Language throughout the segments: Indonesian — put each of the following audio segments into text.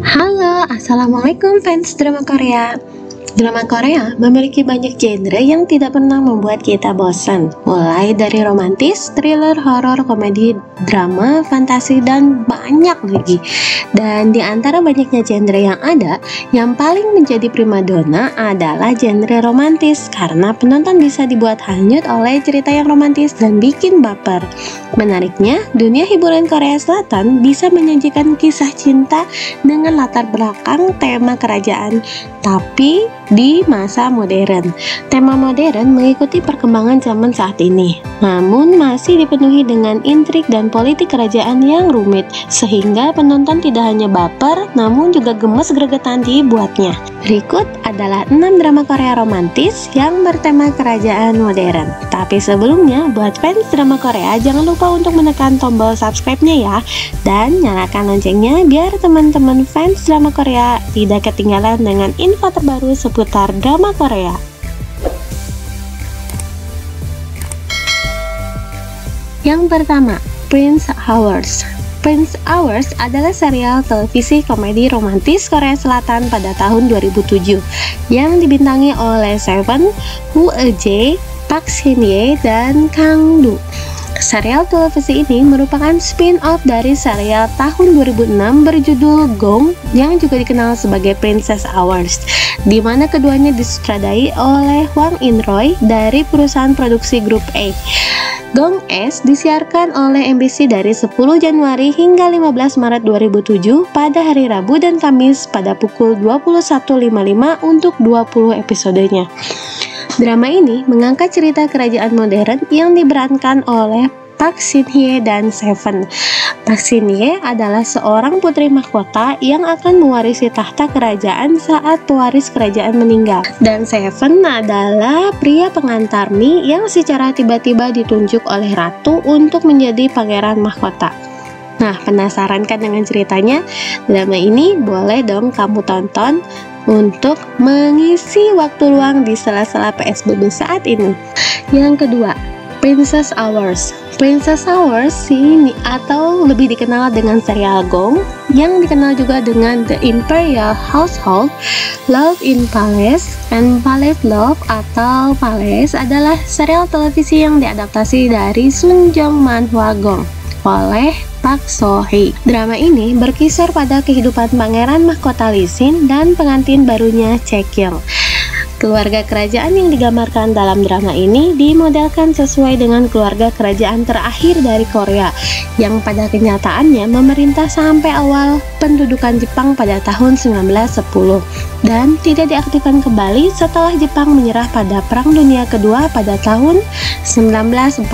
Halo, Assalamualaikum fans drama Korea. Drama Korea memiliki banyak genre yang tidak pernah membuat kita bosan, mulai dari romantis, thriller, horor, komedi, drama, fantasi, dan banyak lagi. Dan di antara banyaknya genre yang ada, yang paling menjadi primadona adalah genre romantis, karena penonton bisa dibuat hanyut oleh cerita yang romantis dan bikin baper. Menariknya, dunia hiburan Korea Selatan bisa menyajikan kisah cinta dengan latar belakang tema kerajaan, tapi di masa modern. Tema modern mengikuti perkembangan zaman saat ini, namun masih dipenuhi dengan intrik dan politik kerajaan yang rumit, sehingga penonton tidak hanya baper, namun juga gemes gregetan dibuatnya. Berikut adalah 6 drama Korea romantis yang bertema kerajaan modern. Tapi sebelumnya, buat fans drama Korea, jangan lupa untuk menekan tombol subscribe-nya ya, dan nyalakan loncengnya biar teman-teman fans drama Korea tidak ketinggalan dengan info terbaru seputar drama Korea. Yang pertama, Prince Hours. Prince Hours adalah serial televisi komedi romantis Korea Selatan pada tahun 2007 yang dibintangi oleh Seven, Woo Eun-jae, Park Shin-hye, dan Kang Do. Serial televisi ini merupakan spin-off dari serial tahun 2006 berjudul Gong yang juga dikenal sebagai Princess Hours, di mana keduanya disutradai oleh Hwang In-roy dari perusahaan produksi grup A. Gong S disiarkan oleh MBC dari 10 Januari hingga 15 Maret 2007 pada hari Rabu dan Kamis pada pukul 21.55 untuk 20 episodenya. Drama ini mengangkat cerita kerajaan modern yang diperankan oleh Park Shin-hye dan Seven. Park Shin-hye adalah seorang putri mahkota yang akan mewarisi tahta kerajaan saat pewaris kerajaan meninggal. Dan Seven adalah pria pengantar mie yang secara tiba-tiba ditunjuk oleh ratu untuk menjadi pangeran mahkota. Nah, penasaran kan dengan ceritanya? Drama ini boleh dong kamu tonton untuk mengisi waktu luang di sela-sela PSBB saat ini. Yang kedua, Princess Hours. Princess Hours ini atau lebih dikenal dengan serial Gong, yang dikenal juga dengan The Imperial Household, Love in Palace, and Palace Love atau Palace adalah serial televisi yang diadaptasi dari Sunjong manhwa Gong oleh Park So-hee. Drama ini berkisar pada kehidupan pangeran mahkota Lee Sin dan pengantin barunya Chae-kyung. Keluarga kerajaan yang digambarkan dalam drama ini dimodelkan sesuai dengan keluarga kerajaan terakhir dari Korea, yang pada kenyataannya memerintah sampai awal pendudukan Jepang pada tahun 1910 dan tidak diaktifkan kembali setelah Jepang menyerah pada Perang Dunia Kedua pada tahun 1945.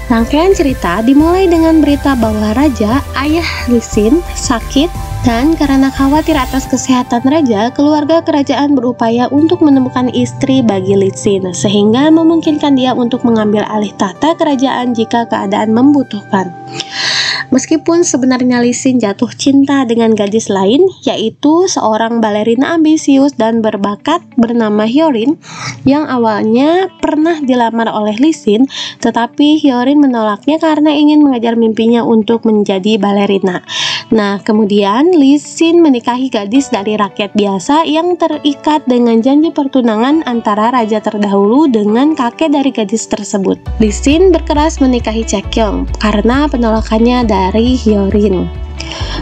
Rangkaian cerita dimulai dengan berita bahwa raja, ayah Lee Sin, sakit, dan karena khawatir atas kesehatan raja, keluarga kerajaan berupaya untuk menemukan istri bagi Lee Sin, sehingga memungkinkan dia untuk mengambil alih tahta kerajaan jika keadaan membutuhkan. Meskipun sebenarnya Lee Sin jatuh cinta dengan gadis lain, yaitu seorang balerina ambisius dan berbakat bernama Hyorin, yang awalnya pernah dilamar oleh Lee Sin, tetapi Hyorin menolaknya karena ingin mengejar mimpinya untuk menjadi balerina. Nah, kemudian Lee Sin menikahi gadis dari rakyat biasa yang terikat dengan janji pertunangan antara raja terdahulu dengan kakek dari gadis tersebut. Lee Sin berkeras menikahi Chae-kyung karena penolakannya dari Hyorin.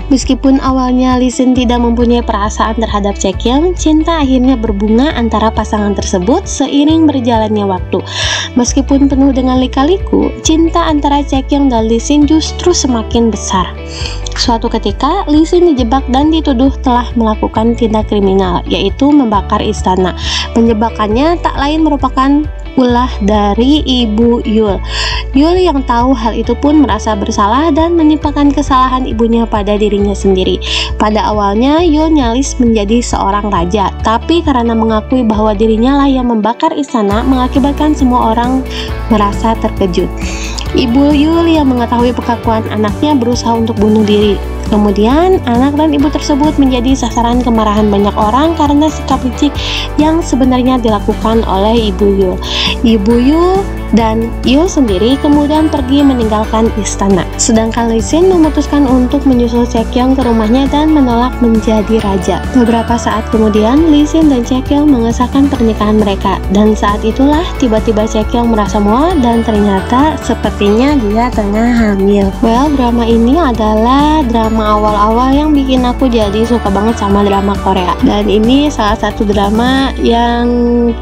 Meskipun awalnya Lee Sin tidak mempunyai perasaan terhadap Chae-kyung, cinta akhirnya berbunga antara pasangan tersebut seiring berjalannya waktu. Meskipun penuh dengan lika-liku, cinta antara Chae-kyung dan Lee Sin justru semakin besar. Suatu ketika, Lee Sin dijebak dan dituduh telah melakukan tindak kriminal, yaitu membakar istana. Penjebakannya tak lain merupakan ulah dari Ibu Yul. Yul yang tahu hal itu pun merasa bersalah dan menimpakan kesalahan ibunya pada dirinya sendiri. Pada awalnya, Yul nyaris menjadi seorang raja, tapi karena mengakui bahwa dirinya lah yang membakar istana, mengakibatkan semua orang merasa terkejut. Ibu Yul yang mengetahui pengakuan anaknya berusaha untuk bunuh diri. Kemudian, anak dan ibu tersebut menjadi sasaran kemarahan banyak orang karena sikap licik yang sebenarnya dilakukan oleh Ibu Yul. Ibu Yul dan Yoo sendiri kemudian pergi meninggalkan istana. Sedangkan Lee Sin memutuskan untuk menyusul Chaekyong ke rumahnya dan menolak menjadi raja. Beberapa saat kemudian, Lee Sin dan Chaekyong mengesahkan pernikahan mereka, dan saat itulah tiba-tiba Chaekyong merasa mual dan ternyata sepertinya dia tengah hamil. Well, drama ini adalah drama awal-awal yang bikin aku jadi suka banget sama drama Korea, dan ini salah satu drama yang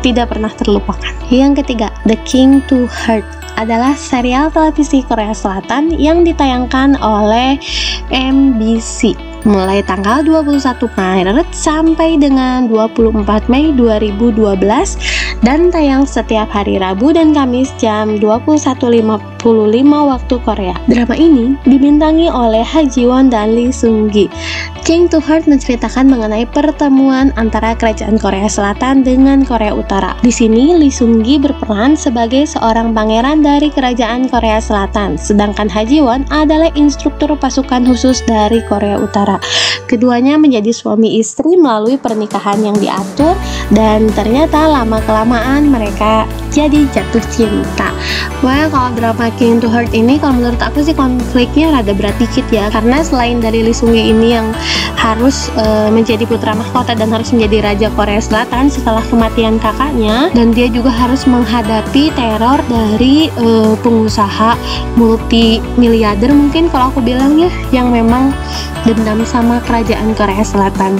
tidak pernah terlupakan. Yang ketiga, The King to Heart adalah serial televisi Korea Selatan yang ditayangkan oleh MBC mulai tanggal 21 Maret sampai dengan 24 Mei 2012 dan tayang setiap hari Rabu dan Kamis jam 21.55 waktu Korea. Drama ini dibintangi oleh Ha Ji Won dan Lee Seung Gi. King to Heart menceritakan mengenai pertemuan antara kerajaan Korea Selatan dengan Korea Utara. Di sini Lee Seung Gi berperan sebagai seorang pangeran dari kerajaan Korea Selatan, sedangkan Ha Ji Won adalah instruktur pasukan khusus dari Korea Utara. Keduanya menjadi suami istri melalui pernikahan yang diatur, dan ternyata lama-kelamaan mereka jadi jatuh cinta. Well, kalau drama King to Heart ini, kalau menurut aku sih konfliknya rada berat dikit ya, karena selain dari Lee Seung Gi ini yang harus menjadi putra mahkota dan harus menjadi raja Korea Selatan setelah kematian kakaknya, dan dia juga harus menghadapi teror dari pengusaha multi miliarder mungkin kalau aku bilang ya, yang memang dendam sama kerajaan Korea Selatan.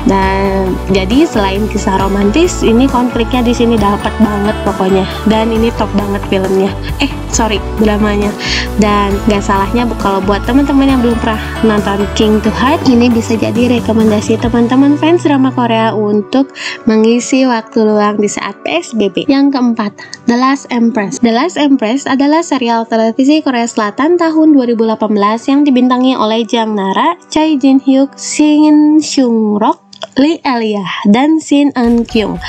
Dan jadi selain kisah romantis, ini konfliknya di sini dapat banget pokoknya, dan ini top banget filmnya. Dramanya. Dan gak salahnya kalau buat teman-teman yang belum pernah nonton King to Heart, ini bisa jadi rekomendasi teman-teman fans drama Korea untuk mengisi waktu luang di saat PSBB. Yang keempat, The Last Empress. The Last Empress adalah serial televisi Korea Selatan tahun 2018 yang dibintangi oleh Jang Nara, Choi Jin Hyuk, Shin Seung Rok, Lee Elia, dan Shin Eun Kyung.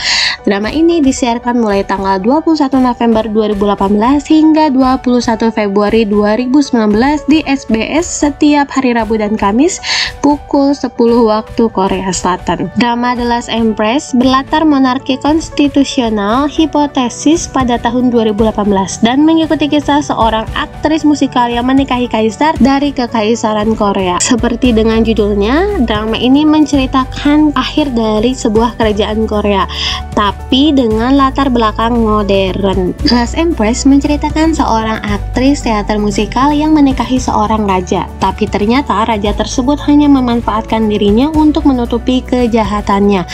Drama ini disiarkan mulai tanggal 21 November 2018 hingga 21 Februari 2019 di SBS setiap hari Rabu dan Kamis pukul 10 waktu Korea Selatan. Drama The Last Empress berlatar monarki konstitusional hipotesis pada tahun 2018 dan mengikuti kisah seorang aktris musikal yang menikahi kaisar dari kekaisaran Korea. Seperti dengan judulnya, drama ini menceritakan akhir dari sebuah kerajaan Korea, tapi dengan latar belakang modern. Last Empress menceritakan seorang aktris teater musikal yang menikahi seorang raja, tapi ternyata raja tersebut hanya memanfaatkan dirinya untuk menutupi kejahatannya.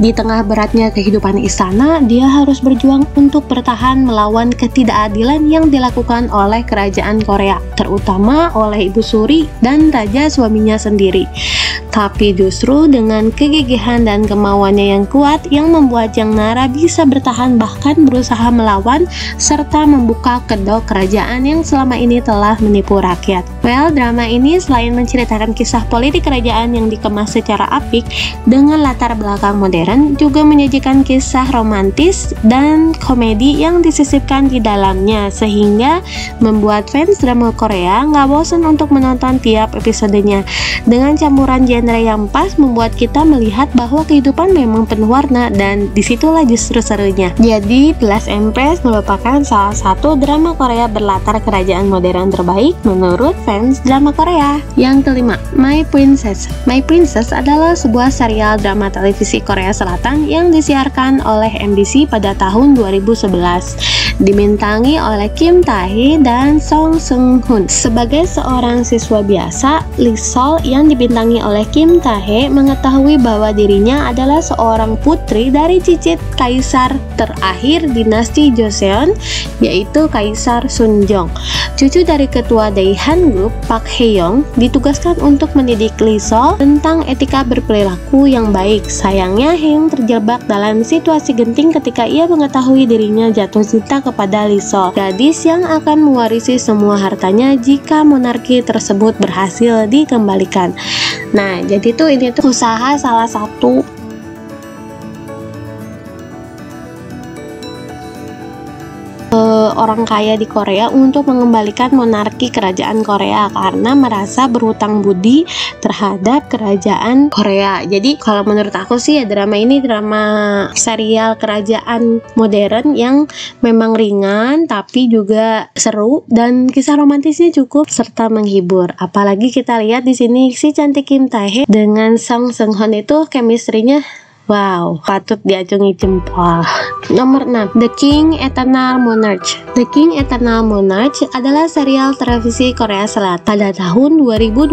Di tengah beratnya kehidupan istana, dia harus berjuang untuk bertahan melawan ketidakadilan yang dilakukan oleh kerajaan Korea, terutama oleh Ibu Suri dan raja suaminya sendiri. Tapi justru dengan kegigihan dan kemauannya yang kuat yang membuat Jang Nara bisa bertahan bahkan berusaha melawan serta membuka kedok kerajaan yang selama ini telah menipu rakyat. Well, drama ini selain menceritakan kisah politik kerajaan yang dikemas secara apik dengan latar belakang modern, juga menyajikan kisah romantis dan komedi yang disisipkan di dalamnya, sehingga membuat fans drama Korea nggak bosan untuk menonton tiap episodenya. Dengan campuran genre yang pas, membuat kita melihat bahwa kehidupan memang penuh warna, dan disitulah justru serunya. Jadi, The Last Empress merupakan salah satu drama Korea berlatar kerajaan modern terbaik menurut fans drama Korea. Yang kelima, My Princess. My Princess adalah sebuah serial drama televisi Korea Selatan yang disiarkan oleh MBC pada tahun 2011. Dibintangi oleh Kim Tae dan Song Seung Hoon. Sebagai seorang siswa biasa, Lee Sol yang dibintangi oleh Kim Tae mengetahui bahwa dirinya adalah seorang putri dari cicit kaisar terakhir dinasti Joseon, yaitu Kaisar Sunjong. Cucu dari ketua Daehan Group, Park Hae-young, ditugaskan untuk mendidik Lee Sol tentang etika berperilaku yang baik. Sayangnya, Hae-young terjebak dalam situasi genting ketika ia mengetahui dirinya jatuh cinta kepada Lee Sol, gadis yang akan mewarisi semua hartanya jika monarki tersebut berhasil dikembalikan. Nah, jadi tuh ini tuh usaha salah satu orang kaya di Korea untuk mengembalikan monarki kerajaan Korea karena merasa berhutang budi terhadap kerajaan Korea. Jadi kalau menurut aku sih ya, drama ini drama serial kerajaan modern yang memang ringan tapi juga seru dan kisah romantisnya cukup serta menghibur. Apalagi kita lihat di sini si cantik Kim Tae-hye dengan Song Seung-hoon itu chemistry-nya wow, patut diacungi jempol. Nomor 6, The King Eternal Monarch. The King Eternal Monarch adalah serial televisi Korea Selatan pada tahun 2020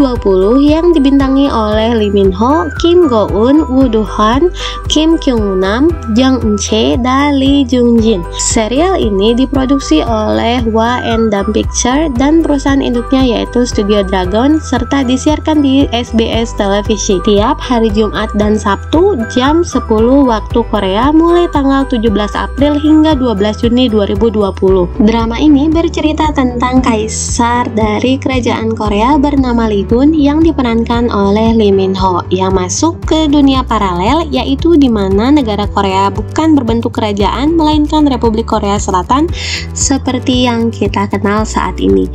yang dibintangi oleh Lee Min Ho, Kim Go Eun, Woo Do Han, Kim Kyung Nam, Jang Eun Chae, dan Lee Jung Jin. Serial ini diproduksi oleh Hwa Endam Picture dan perusahaan induknya yaitu Studio Dragon serta disiarkan di SBS Televisi tiap hari Jumat dan Sabtu jam 10 waktu Korea mulai tanggal 17 April hingga 12 Juni 2020. Drama ini bercerita tentang kaisar dari kerajaan Korea bernama Lee Gun yang diperankan oleh Lee Min Ho yang masuk ke dunia paralel, yaitu di mana negara Korea bukan berbentuk kerajaan melainkan Republik Korea Selatan seperti yang kita kenal saat ini.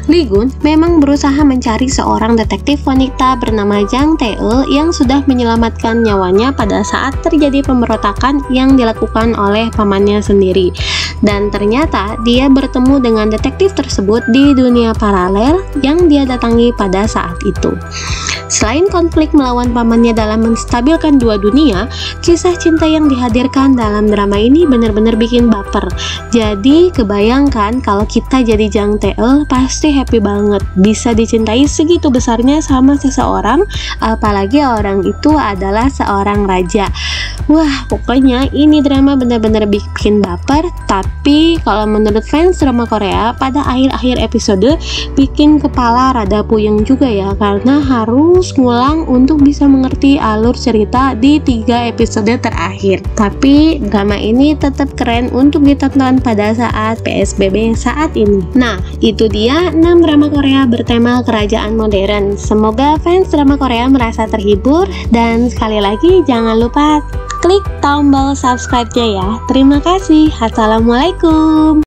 Lee Gun memang berusaha mencari seorang detektif wanita bernama Jang Tae-eul yang sudah menyelamatkan nyawanya pada saat terjadi pemberontakan yang dilakukan oleh pamannya sendiri. Dan ternyata dia bertemu dengan detektif tersebut di dunia paralel yang dia datangi pada saat itu. Selain konflik melawan pamannya dalam menstabilkan dua dunia, kisah cinta yang dihadirkan dalam drama ini benar-benar bikin baper. Jadi kebayangkan kalau kita jadi Jang Tae-eul pasti happy banget bisa dicintai segitu besarnya sama seseorang, apalagi orang itu adalah seorang raja. Wah, pokoknya ini drama benar-benar bikin baper. Tapi kalau menurut fans drama Korea, pada akhir-akhir episode bikin kepala rada puyeng juga ya, karena harus ngulang untuk bisa mengerti alur cerita di 3 episode terakhir. Tapi drama ini tetap keren untuk ditonton pada saat PSBB saat ini. Nah, itu dia 6 drama Korea bertema kerajaan modern. Semoga fans drama Korea merasa terhibur, dan sekali lagi jangan lupa klik tombol subscribe-nya ya. Terima kasih. Assalamualaikum.